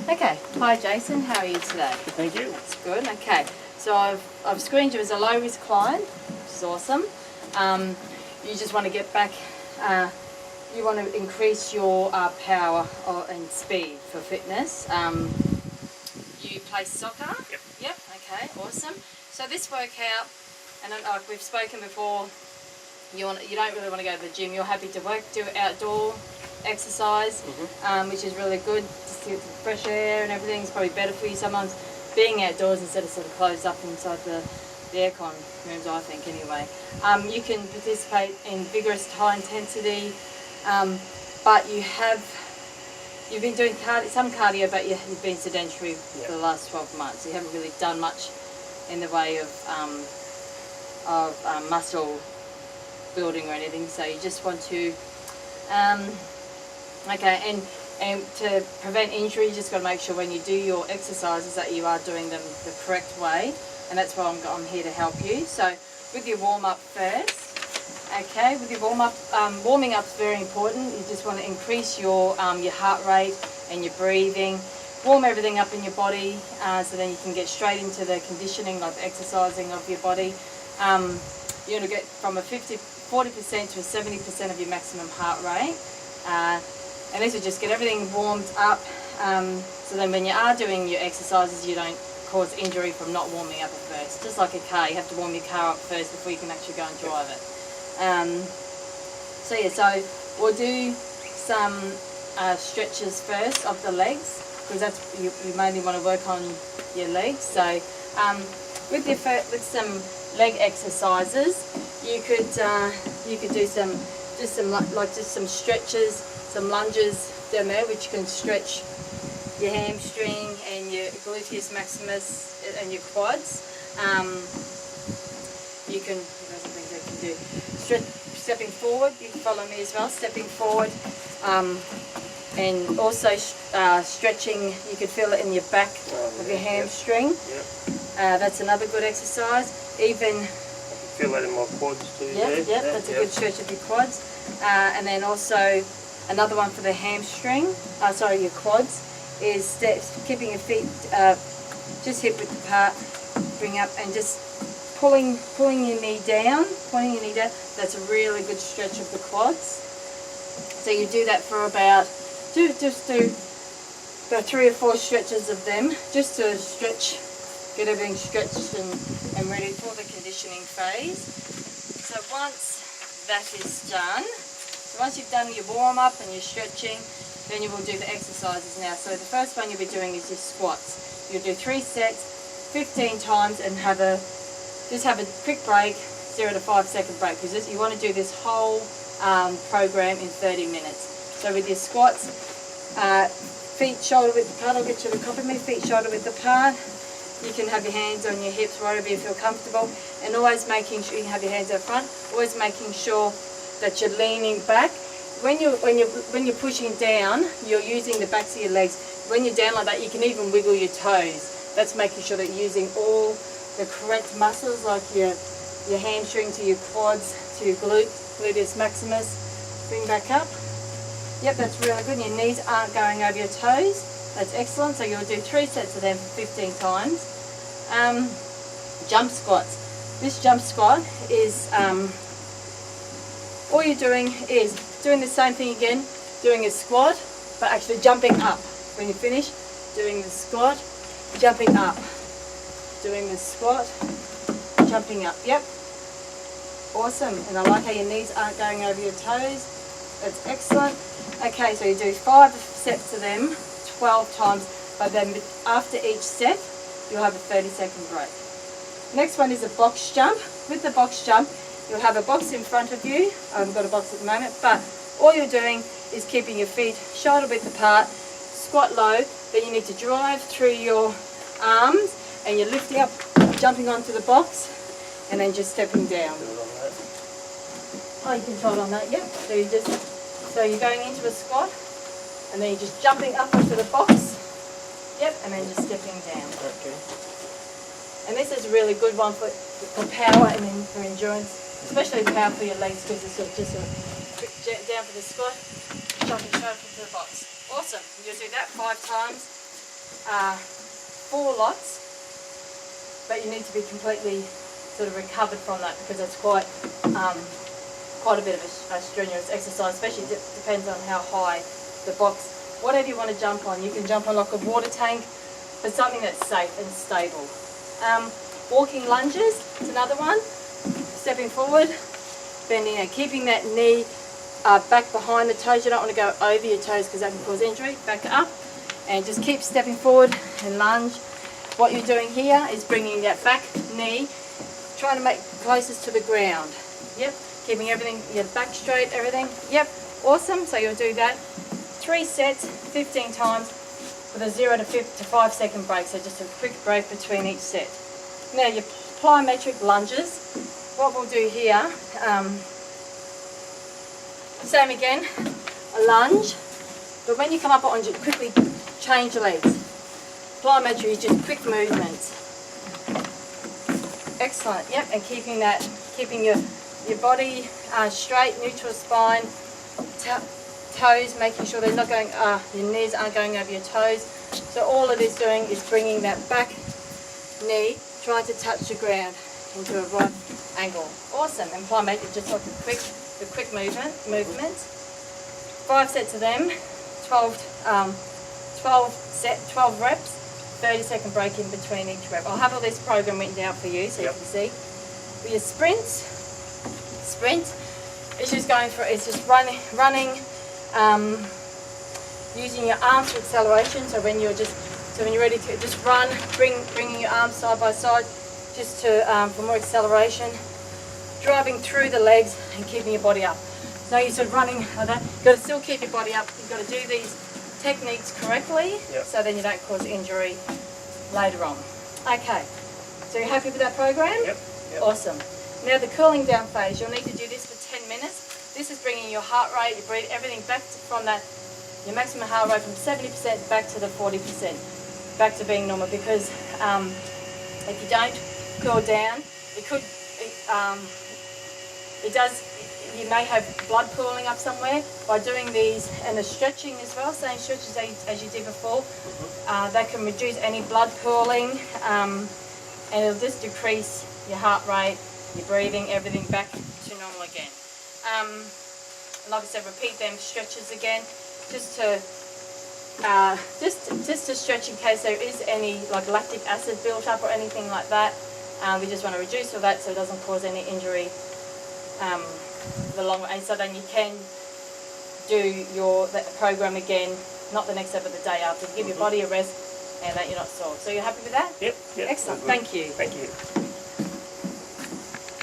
Okay, hi Jason, how are you today? Thank you. That's good, okay. So I've screened you as a low risk client, which is awesome. You just want to get back, you want to increase your power and speed for fitness. You play soccer? Yep, okay, awesome. So this workout, and like we've spoken before, you don't really want to go to the gym, you're happy to do outdoor exercise, which is really good. Just to get the fresh air and everything is probably better for you sometimes, being outdoors instead of sort of closed up inside the aircon rooms, I think anyway. You can participate in vigorous high intensity, but you've been doing some cardio, but you've been sedentary for the last 12 months. You haven't really done much in the way of muscle building or anything, so you just want to and to prevent injury, you just got to make sure when you do your exercises that you are doing them the correct way, and that's why I'm here to help you. So with your warm-up first, okay, with your warm-up, warming up is very important. You just want to increase your heart rate and your breathing, warm everything up in your body, so then you can get straight into the conditioning, like the exercising of your body. You want to get from a 40% to 70% of your maximum heart rate. And this will just get everything warmed up, so then when you are doing your exercises you don't cause injury from not warming up at first. Just like a car, you have to warm your car up first before you can actually go and drive it. So we'll do some stretches first of the legs, because that's you mainly want to work on your legs. So with some leg exercises, you could do some stretches, some lunges down there, which can stretch your hamstring and your gluteus maximus and your quads. You can, there's other things you can do. Stepping forward, you can follow me as well. Stepping forward, and also stretching. You can feel it in your back of your hamstring. That's another good exercise. Even feel that in my quads too. Yep, that's a good stretch of your quads. And then also another one for the hamstring, your quads, is keeping your feet just hip width apart, bring up and just pulling your knee down, That's a really good stretch of the quads. So you do that for about, just do about 3 or 4 stretches of them, just to stretch, get everything stretched and ready for the conditioning phase. So once that is done, once you've done your warm-up and your stretching, then you will do the exercises now. So the first one you'll be doing is your squats. You'll do 3 sets, 15 times, and just have a quick break, 0 to 5 second break, because you want to do this whole program in 30 minutes. So with your squats, feet shoulder width apart, I'll get you to copy me, feet shoulder width apart. You can have your hands on your hips, wherever you feel comfortable, and always making sure you can have your hands out front, always making sure that you're leaning back. When you're pushing down, you're using the backs of your legs. When you're down like that, you can even wiggle your toes. That's making sure that you're using all the correct muscles, like your hamstring to your quads to your gluteus maximus. Bring back up. Yep, that's really good. Your knees aren't going over your toes. That's excellent. So you'll do 3 sets of them 15 times. Jump squats. This jump squat is all you're doing is doing the same thing again, doing a squat, but actually jumping up. When you finish, doing the squat, jumping up. Doing the squat, jumping up. Yep. Awesome. And I like how your knees aren't going over your toes. That's excellent. Okay, so you do 5 sets of them, 12 times, but then after each set, you'll have a 30-second break. Next one is a box jump. With the box jump, you'll have a box in front of you. I haven't got a box at the moment, but all you're doing is keeping your feet shoulder width apart, squat low, then you need to drive through your arms, and you're lifting up, jumping onto the box, and then just stepping down. Oh, you can hold on that, yep. So you're going into a squat, and then you're just jumping up onto the box, yep, and then just stepping down. Okay. And this is a really good one for power and then for endurance, especially power for your legs, because it's just a quick down for the squat, jumping straight into the box. Awesome. You'll do that 5 times. 4 lots, but you need to be completely sort of recovered from that because it's quite a bit of a strenuous exercise, especially depends on how high the box. Whatever you want to jump on, you can jump on like a water tank, but something that's safe and stable. Walking lunges is another one. Stepping forward, bending and keeping that knee back behind the toes. You don't want to go over your toes because that can cause injury. Back up and just keep stepping forward and lunge. What you're doing here is bringing that back knee, trying to make closest to the ground. Yep, keeping everything, your back straight, everything. Yep, awesome. So you'll do that 3 sets, 15 times with a 0 to 5 second break. So just a quick break between each set. Now your plyometric lunges. What we'll do here, same again, a lunge, but when you come up on, just quickly change your legs. Plyometry is just quick movements. Excellent, yep, and keeping your body straight, neutral spine, toes, making sure they're not going, your knees aren't going over your toes. So all it is doing is bringing that back knee, trying to touch the ground into a right angle. Awesome, and plyometric just like a quick movement. 5 sets of them, 12 reps, 30-second break in between each rep. I'll have all this program written down for you so you can see. For your sprint, it's just running, using your arms for acceleration. So when you're ready to just run, bringing your arms side by side, just to for more acceleration. Driving through the legs and keeping your body up. So you're sort of running like that. You've got to still keep your body up. You've got to do these techniques correctly, so then you don't cause injury later on. Okay, so you're happy with that program? Yep. Awesome. Now the cooling down phase, you'll need to do this for 10 minutes. This is bringing your heart rate, your breathing, everything back from that, your maximum heart rate from 70% back to the 40%, back to being normal, because if you don't cool down, you may have blood pooling up somewhere. By doing these and the stretching as well, same stretches as you did before, that can reduce any blood pooling, and it'll just decrease your heart rate, your breathing, everything back to normal again. Like I said, repeat them stretches again, just to stretch in case there is any like lactic acid built up or anything like that. We just want to reduce all that so it doesn't cause any injury the long run. And so then you can do the program again, not the next step of the day after. Give your body a rest and that you're not sore. So you're happy with that? Yep. Excellent. Thank you. Thank you.